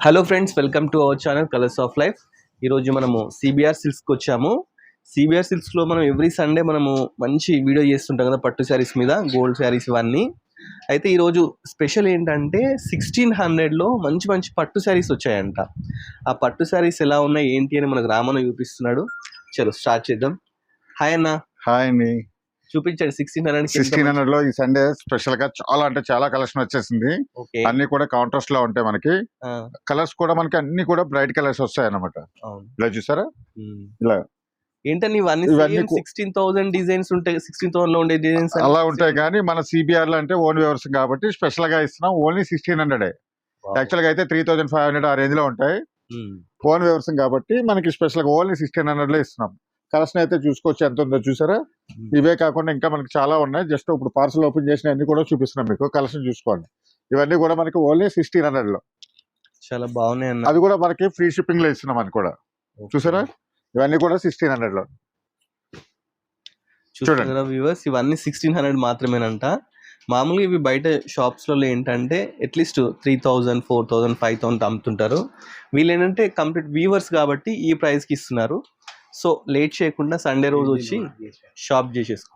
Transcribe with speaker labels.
Speaker 1: Hello friends, welcome to our channel colours of life. ఈరోజు మనము CBR సిల్క్స్కి వచ్చాము. CBR సిల్క్స్లో మనం ఎవ్రీ సండే మనము మంచి వీడియో చేస్తుంటాం కదా, పట్టు శారీస్ మీద, గోల్డ్ శారీస్ ఇవన్నీ. అయితే ఈరోజు స్పెషల్ ఏంటంటే 1600లో మంచి మంచి పట్టు శారీస్ వచ్చాయంట. ఆ పట్టు శారీస్ ఎలా ఉన్నాయి ఏంటి అని మనకు రామన్న చూపిస్తున్నాడు. చలో స్టార్ట్ చేద్దాం. హాయ్ అన్న.
Speaker 2: హాయ్ అండి.
Speaker 1: చూపించండి.
Speaker 2: 1600 లో ఈ సండే స్పెషల్ గా చాలా అంటే చాలా కలెక్షన్ వచ్చేసింది. అన్ని కూడా కాంట్రాస్ట్ లో ఉంటాయి. మనకి కలర్స్ కూడా మనకి అన్ని కూడా బ్రైట్ కలర్స్ వస్తాయి అన్నమాట. ఇలా చూసారా, ఇలా
Speaker 1: ఏంటని ఇవన్నీ 16,000 డిజైన్స్ ఉంటాయి. 16,000 లో ఉండే డిజైన్స్
Speaker 2: అలా ఉంటాయి. కానీ మన సిబిఆర్ లో అంటే ఓన్ వ్యూవర్స్ కాబట్టి స్పెషల్ గా ఇస్తున్నాం. ఓన్లీ 1600. యాక్చువల్ గా అయితే 3500 ఆ రేంజ్ లో ఉంటాయి. ఓన్ వ్యూవర్స్ కాబట్టి మనకి స్పెషల్ గా ఓన్లీ 1600 లో ఇస్తున్నాం. కలెక్షన్ అయితే చూసుకోవచ్చు ఎంత ఉందో. చూసారా, ఇవే కాకుండా ఇంకా మనకి చాలా ఉన్నాయి. జస్ట్ ఇప్పుడు పార్సల్ ఓపెన్ చేసిన అన్ని కూడా చూపిస్తున్నాం మీకు. కలెక్షన్ చూసుకోండి. ఇవన్నీ కూడా మనకి ఓన్లీ 1600 లో
Speaker 1: చాలా బాగున్నాయి.
Speaker 2: అది కూడా మనకి ఫ్రీ షిప్పింగ్ లో ఇస్తున్నాం అని కూడా. చూసారా, ఇవన్నీ కూడా 1600 లో.
Speaker 1: చూడండి వ్యూవర్స్, ఇవన్నీ 1600 మాత్రమేనంట. మామూలుగా ఇవి బయట షాప్స్లలో ఏంటంటే అట్లీస్ట్ 3000, 4000, 5000 అమ్ముతుంటారు. వీళ్ళు ఏంటంటే కంప్లీట్ వీవర్స్ కాబట్టి ఈ ప్రైస్కి ఇస్తున్నారు. సో లేట్ చేయకుండా సండే రోజు వచ్చి షాప్ చేసేసుకో.